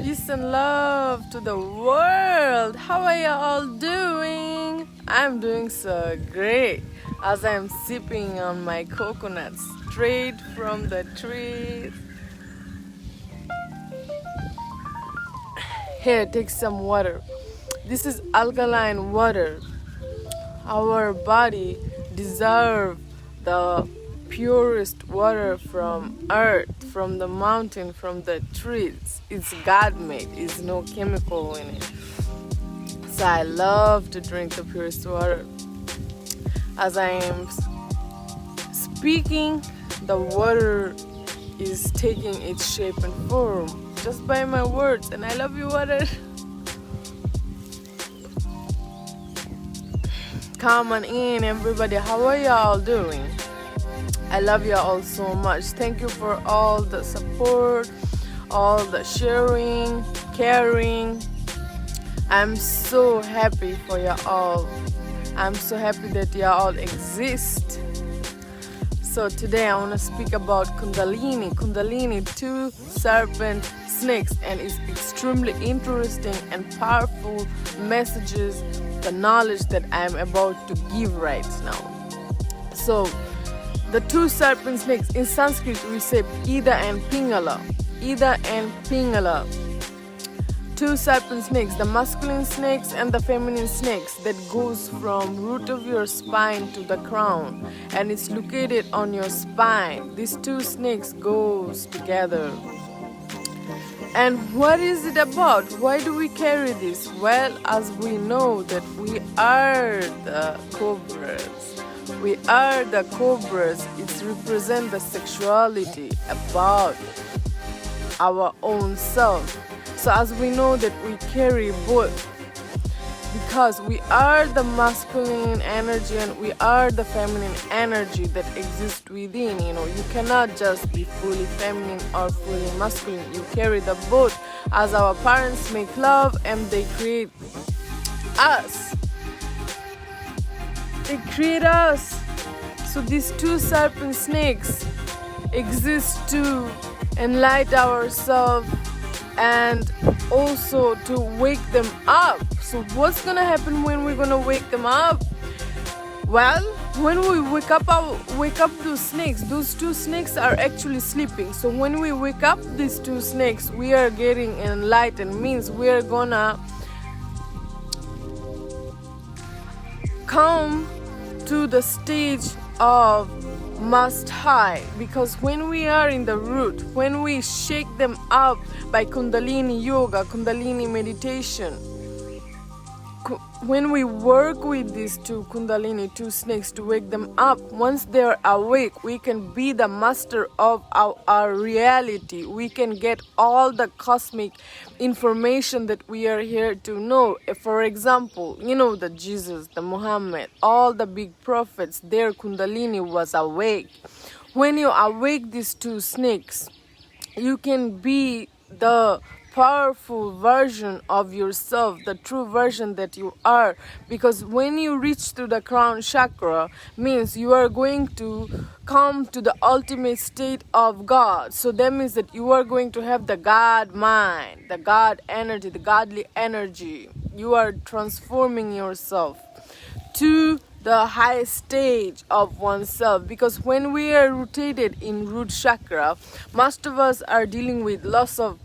Peace and love to the world. How are you all doing? I'm doing so great as I'm sipping on my coconuts straight from the trees. Here, take some water. This is alkaline water. Our body deserves the purest water from earth, from the mountain, from the trees. It's God-made. It's no chemical in it. So I love to drink the purest water. As I am speaking, the water is taking its shape and form just by my words. And I love you, water. Come on in, everybody. How are y'all doing? I love you all so much. Thank you for all the support, all the sharing, caring. I'm so happy for you all. I'm so happy that you all exist. So today I want to speak about Kundalini. Kundalini, two serpent snakes, and it's extremely interesting and powerful messages, the knowledge that I'm about to give right now. So the two serpent snakes, in Sanskrit we say Ida and Pingala. Ida and Pingala. Two serpent snakes, the masculine snakes and the feminine snakes, that goes from root of your spine to the crown, and it's located on your spine. These two snakes goes together. And what is it about? Why do we carry this? Well, as we know that we are the cobras. We are the cobras. It represents the sexuality about our own self. So as we know that we carry both, because we are the masculine energy and we are the feminine energy that exists within. You cannot just be fully feminine or fully masculine. You carry the both, as our parents make love and they create us. They create us. So these two serpent snakes exist to enlighten ourselves and also to wake them up. So what's gonna happen when we're gonna wake them up? Well, when we wake up those snakes, those two snakes are actually sleeping. So when we wake up these two snakes, we are getting enlightened. Means we are gonna come to the stage of must high, because when we are in the root, when we shake them up by Kundalini yoga, Kundalini meditation, when we work with these two Kundalini, two snakes, to wake them up, once they're awake, we can be the master of our reality. We can get all the cosmic information that we are here to know. For example, the Jesus, the Muhammad, all the big prophets, their Kundalini was awake. When you awake these two snakes, you can be the powerful version of yourself, the true version that you are, because when you reach to the crown chakra, means you are going to come to the ultimate state of God. So that means that you are going to have the God mind, the God energy, the godly energy. You are transforming yourself to the highest stage of oneself, because when we are rotated in root chakra, most of us are dealing with loss of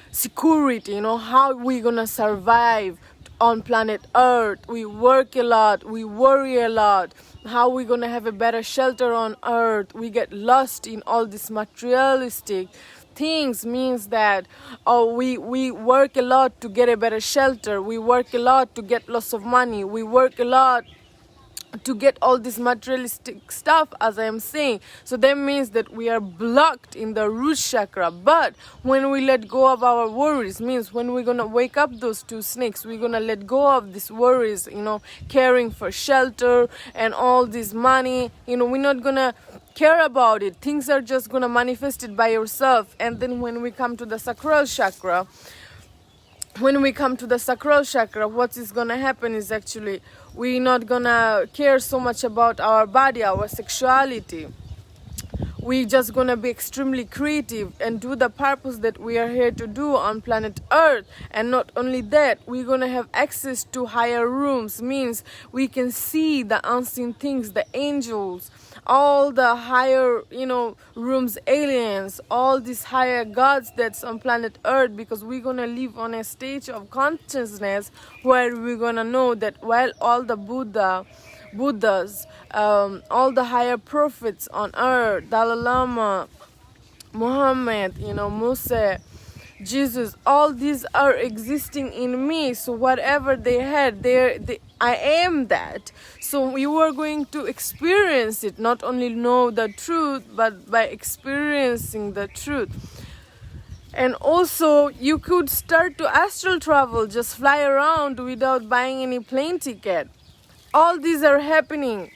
security. How we gonna survive on planet Earth? We work a lot, we worry a lot. How we gonna have a better shelter on Earth? We get lost in all these materialistic things. Means that we work a lot to get a better shelter, we work a lot to get lots of money, we work a lot to get all this materialistic stuff, as I am saying. So that means that we are blocked in the root chakra. But when we let go of our worries, means when we're gonna wake up those two snakes, we're gonna let go of these worries, caring for shelter and all this money. We're not gonna care about it. Things are just gonna manifest it by yourself. And then when we come to the sacral chakra, what is gonna happen is actually we're not gonna care so much about our body, our sexuality. we just gonna be extremely creative and do the purpose that we are here to do on planet Earth. And not only that, we're gonna have access to higher rooms, means we can see the unseen things, the angels, all the higher, rooms, aliens, all these higher gods that's on planet Earth, because we're gonna live on a stage of consciousness where we're gonna know that while all the Buddhas, all the higher prophets on earth, Dalai Lama, Muhammad, Musa, Jesus, all these are existing in me. So whatever they had, I am that. So you are going to experience it, not only know the truth, but by experiencing the truth. And also, you could start to astral travel, just fly around without buying any plane ticket. All these are happening.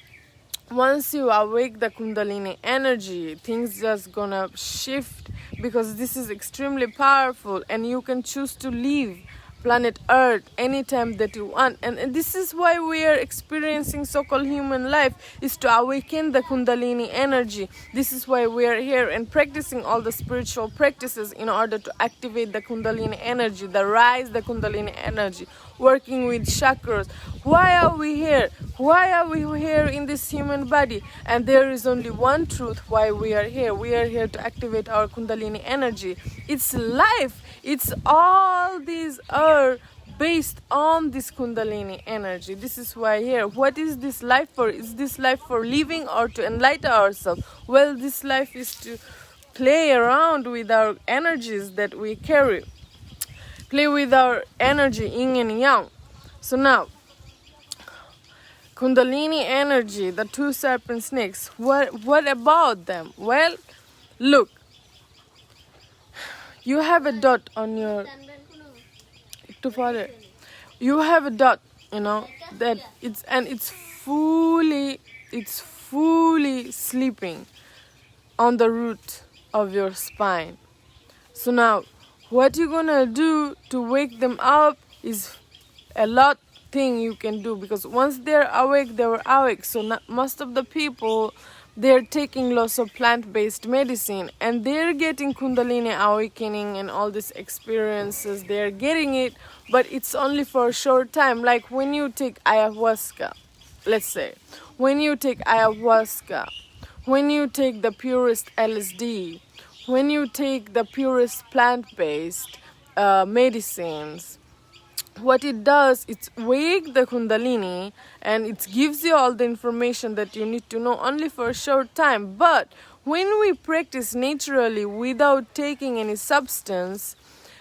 Once you awake the Kundalini energy, things just gonna shift, because this is extremely powerful, and you can choose to leave planet Earth anytime that you want. And this is why we are experiencing so-called human life, is to awaken the Kundalini energy. This is why we are here and practicing all the spiritual practices in order to activate the Kundalini energy, rise the Kundalini energy, working with chakras. Why are we here? Why are we here in this human body? And there is only one truth why we are here. We are here to activate our Kundalini energy. It's life. It's all these are based on this Kundalini energy. This is why here. What is this life for? Is this life for living or to enlighten ourselves? Well, this life is to play around with our energies that we carry. Play with our energy, yin and yang. So now, Kundalini energy, the two serpent snakes, what about them? Well, look, you have a dot on your, you have a dot, that it's fully sleeping on the root of your spine. So now, what you're gonna do to wake them up is a lot thing you can do, because once they're awake, they were awake. So most of the people, they're taking lots of plant-based medicine, and they're getting Kundalini awakening and all these experiences. They're getting it, but it's only for a short time. Like when you take ayahuasca, let's say, when you take ayahuasca, when you take the purest LSD, when you take the purest plant-based medicines, what it does, it's wake the Kundalini, and it gives you all the information that you need to know only for a short time. But when we practice naturally without taking any substance,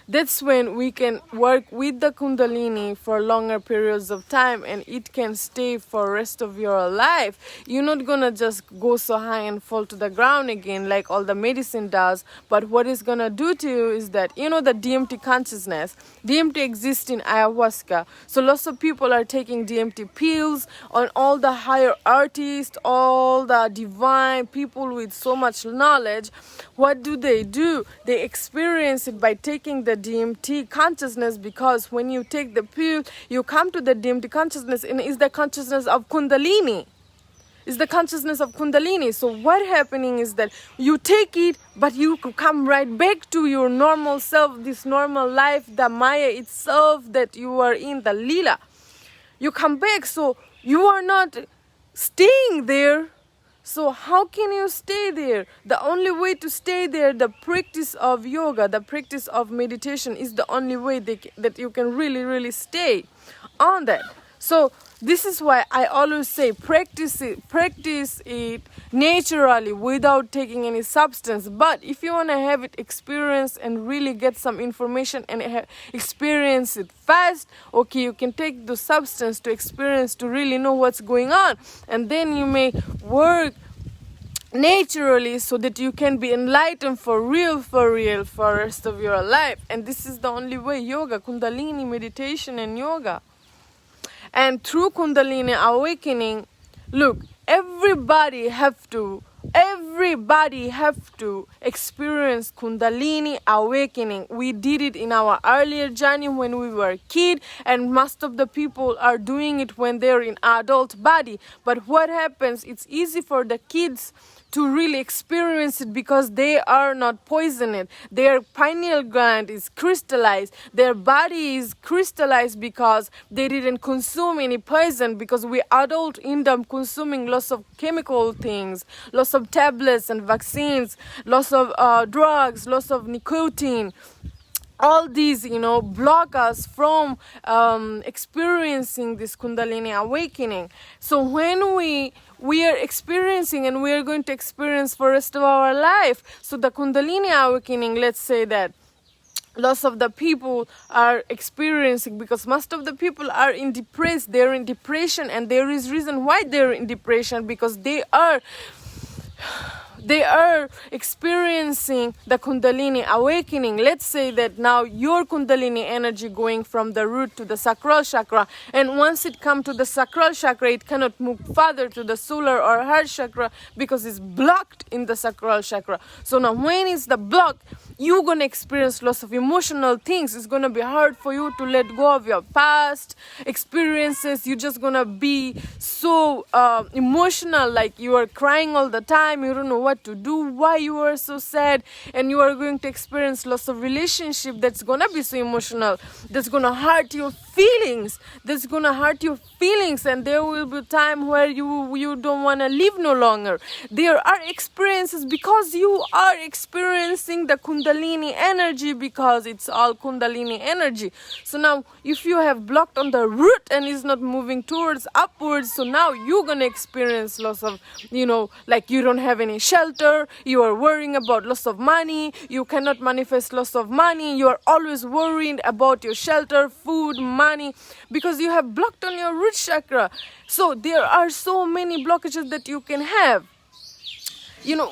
that's when we can work with the Kundalini for longer periods of time, and it can stay for the rest of your life. You're not gonna just go so high and fall to the ground again like all the medicine does. But what it's gonna do to you is that, the DMT consciousness. DMT exists in ayahuasca. So lots of people are taking DMT pills, on all the higher artists, all the divine people with so much knowledge. What do? They experience it by taking the DMT consciousness, because when you take the pill, you come to the DMT consciousness, and it's the consciousness of Kundalini. It's the consciousness of Kundalini. So what happening is that you take it, but you come right back to your normal self, this normal life, the Maya itself that you are in, the Lila. You come back, so you are not staying there. So how can you stay there? The only way to stay there, the practice of yoga, the practice of meditation is the only way that you can really, really stay on that. So this is why I always say practice it naturally without taking any substance. But if you want to have it experience and really get some information and experience it fast, okay, you can take the substance to experience, to really know what's going on. And then you may work naturally so that you can be enlightened for real for the rest of your life. And this is the only way, yoga, Kundalini, meditation and yoga. And through Kundalini awakening, look, everybody have to experience Kundalini awakening. We did it in our earlier journey when we were a kid, and most of the people are doing it when they're in adult body. But what happens, it's easy for the kids to really experience it, because they are not poisoned. Their pineal gland is crystallized. Their body is crystallized because they didn't consume any poison, because we adult end up consuming lots of chemical things, lots of tablets and vaccines, lots of drugs, lots of nicotine. All these, block us from experiencing this Kundalini awakening. So when we are experiencing, and we are going to experience for the rest of our life, so the Kundalini awakening, let's say that lots of the people are experiencing, because most of the people are they're in depression, and there is reason why they're in depression, because they are experiencing the Kundalini awakening. Let's say that now your Kundalini energy going from the root to the sacral chakra, and once it comes to the sacral chakra, it cannot move further to the solar or heart chakra, because it's blocked in the sacral chakra. So now when it's the block, you're going to experience lots of emotional things. It's going to be hard for you to let go of your past experiences. You're just going to be so emotional, like you are crying all the time. You don't know what to do, why you are so sad. And you are going to experience lots of relationship that's going to be so emotional, that's going to hurt your feelings. And there will be time where you don't want to live no longer. There are experiences because you are experiencing the Kundalini energy, because it's all Kundalini energy. So now if you have blocked on the root and is not moving towards upwards, so now you're going to experience lots of, like you don't have any shelter, you are worrying about loss of money, you cannot manifest loss of money, you are always worried about your shelter, food, money, because you have blocked on your root chakra. So there are so many blockages that you can have.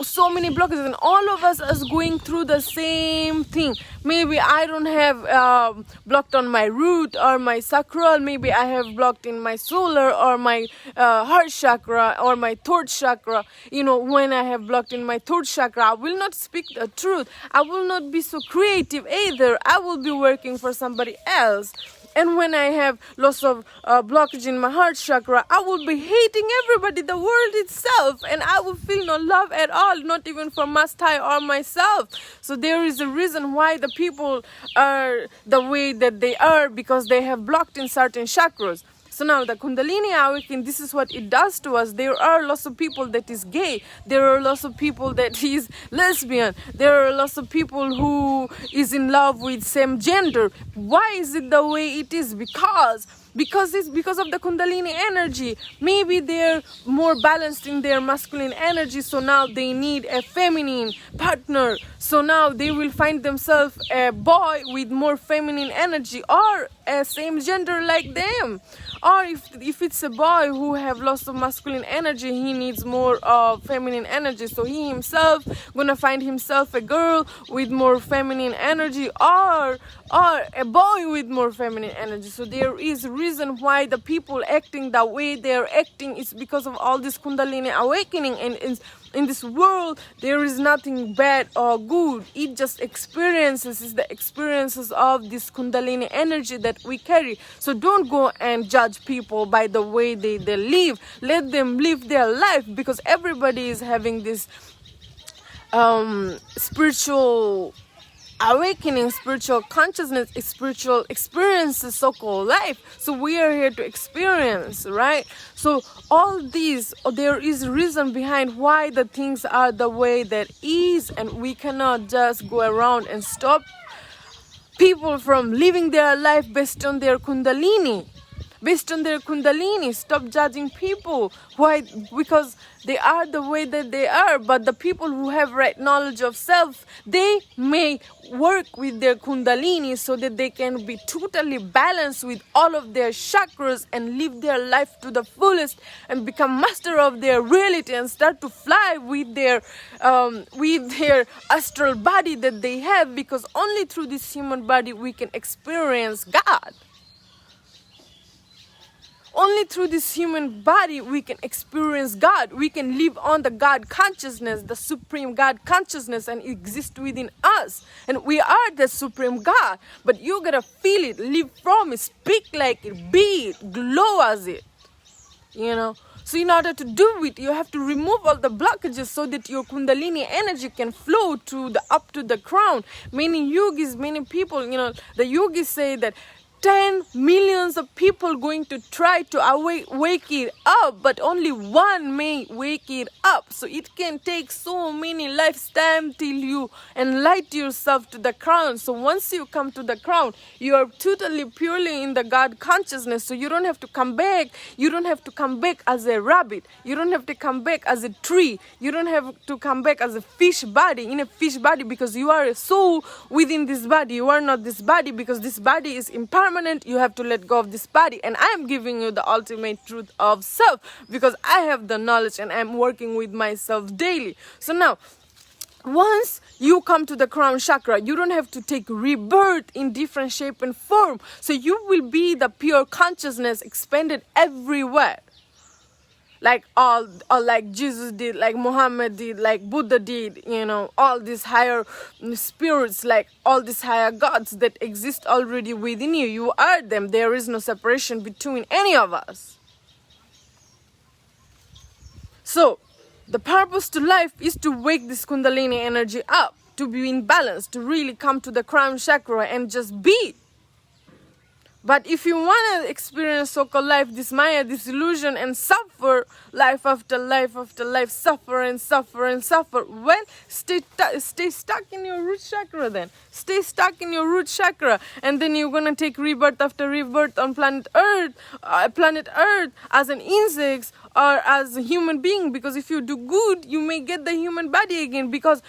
So many blockages, and all of us is going through the same thing. Maybe I don't have blocked on my root or my sacral. Maybe I have blocked in my solar or my heart chakra or my throat chakra. When I have blocked in my throat chakra, I will not speak the truth. I will not be so creative either. I will be working for somebody else. And when I have lots of blockage in my heart chakra, I will be hating everybody, the world itself, and I will feel no love at all, not even for Master or myself. So there is a reason why the people are the way that they are, because they have blocked in certain chakras. So now the Kundalini awakening, this is what it does to us. There are lots of people that is gay. There are lots of people that is lesbian. There are lots of people who is in love with same gender. Why is it the way it is? Because it's because of the Kundalini energy. Maybe they're more balanced in their masculine energy, so now they need a feminine partner. So now they will find themselves a boy with more feminine energy, or a same gender like them. Or if it's a boy who have lots of masculine energy, he needs more feminine energy. So he himself gonna find himself a girl with more feminine energy, or a boy with more feminine energy. So there is reason why the people acting the way they're acting is because of all this Kundalini awakening. And in this world, there is nothing bad or good. It just experiences. It's the experiences of this Kundalini energy that we carry. So don't go and judge people by the way they live. Let them live their life, because everybody is having this spiritual awakening, spiritual consciousness, spiritual experiences, so-called life. So we are here to experience, right? So all these, there is reason behind why the things are the way that is, and we cannot just go around and stop people from living their life based on their Kundalini. Stop judging people. Why? Because they are the way that they are. But the people who have right knowledge of self, they may work with their Kundalini so that they can be totally balanced with all of their chakras and live their life to the fullest and become master of their reality and start to fly with their astral body that they have, because only through this human body we can experience God. Only through this human body we can experience God. We can live on the God consciousness, the supreme God consciousness, and exist within us. And we are the supreme God. But you gotta feel it, live from it, speak like it, be it, glow as it. So in order to do it, you have to remove all the blockages so that your Kundalini energy can flow to the up to the crown. Many yogis, many people, the yogis say that 10 millions of people going to try to wake it up, but only one may wake it up. So it can take so many lifetimes till you enlighten yourself to the crown. So once you come to the crown, you are totally purely in the God consciousness. So you don't have to come back. You don't have to come back as a rabbit. You don't have to come back as a tree. You don't have to come back as a fish body, in a fish body, because you are a soul within this body. You are not this body, because this body is impermanent. You have to let go of this body, and I am giving you the ultimate truth of self, because I have the knowledge and I'm working with myself daily. So now, once you come to the crown chakra, you don't have to take rebirth in different shape and form. So you will be the pure consciousness expanded everywhere. Like like Jesus did, like Muhammad did, like Buddha did, all these higher spirits, like all these higher gods that exist already within you. You are them. There is no separation between any of us. So the purpose to life is to wake this Kundalini energy up, to be in balance, to really come to the crown chakra and just be. But if you want to experience so-called life, this Maya, this illusion, and suffer life after life after life, suffer and suffer and suffer, well, stay stuck in your root chakra then. Stay stuck in your root chakra, and then you're going to take rebirth after rebirth on planet Earth as an insect or as a human being, because if you do good, you may get the human body again, because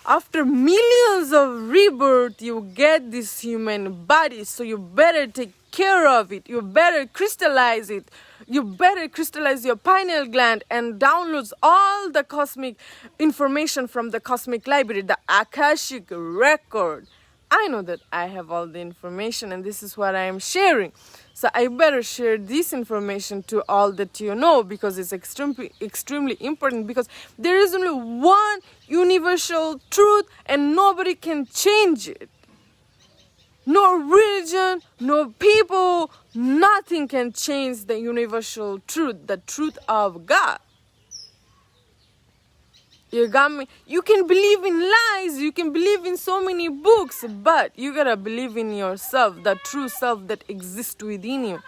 after millions of rebirth, you get this human body. So you better take care of it. You better crystallize it. You better crystallize your pineal gland and downloads all the cosmic information from the cosmic library, the Akashic record. I know that I have all the information, and this is what I am sharing. So I better share this information to all that you know, because it's extremely important, because there is only one universal truth and nobody can change it. No religion, no people, nothing can change the universal truth, the truth of God. You got me? You can believe in lies, you can believe in so many books, but you gotta believe in yourself, the true self that exists within you.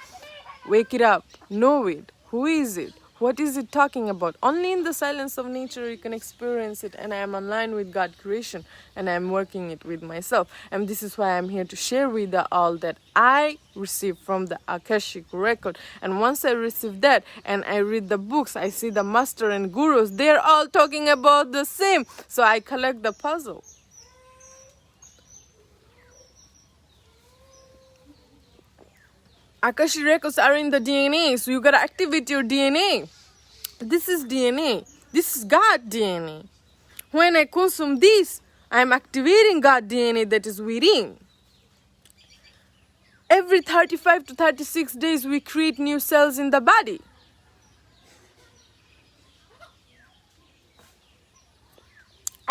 Wake it up, know it. Who is it? What is it talking about? Only in the silence of nature you can experience it, and I am online with God creation, and I am working it with myself. And this is why I am here to share with you all that I received from the Akashic record. And once I receive that and I read the books, I see the master and gurus, they're all talking about the same. So I collect the puzzle. Akashic records are in the DNA, so you gotta activate your DNA. This is DNA. This is God DNA. When I consume this, I'm activating God DNA that is within. Every 35 to 36 days, we create new cells in the body.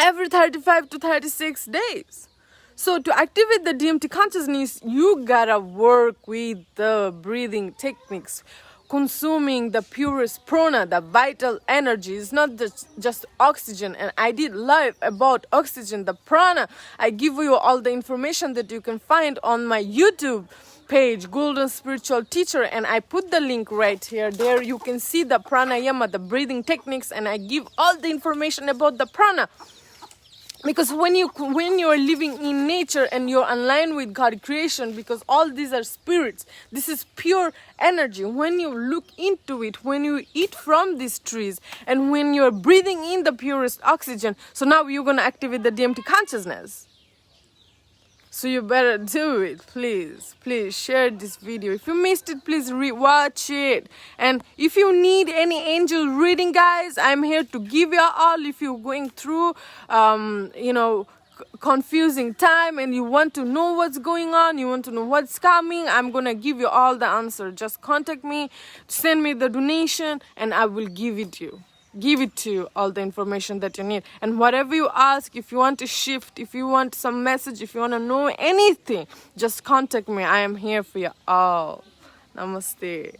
Every 35 to 36 days. So to activate the DMT consciousness, you gotta work with the breathing techniques, consuming the purest prana, the vital energy. It's not just oxygen. And I did live about oxygen, the prana. I give you all the information that you can find on my YouTube page, Golden Spiritual Teacher, and I put the link right here. There you can see the pranayama, the breathing techniques, and I give all the information about the prana. Because when you are living in nature and you're aligned with God creation, because all these are spirits, this is pure energy. When you look into it, when you eat from these trees, and when you're breathing in the purest oxygen, so now you're going to activate the DMT consciousness. So you better do it, please. Please share this video. If you missed it, please re-watch it. And if you need any angel reading, guys, I'm here to give you all. If you're going through, confusing time and you want to know what's going on, you want to know what's coming, I'm going to give you all the answer. Just contact me, send me the donation, and I will give it to you. Give it to you, all the information that you need. And whatever you ask, if you want to shift, if you want some message, if you want to know anything, just contact me. I am here for you all. Namaste.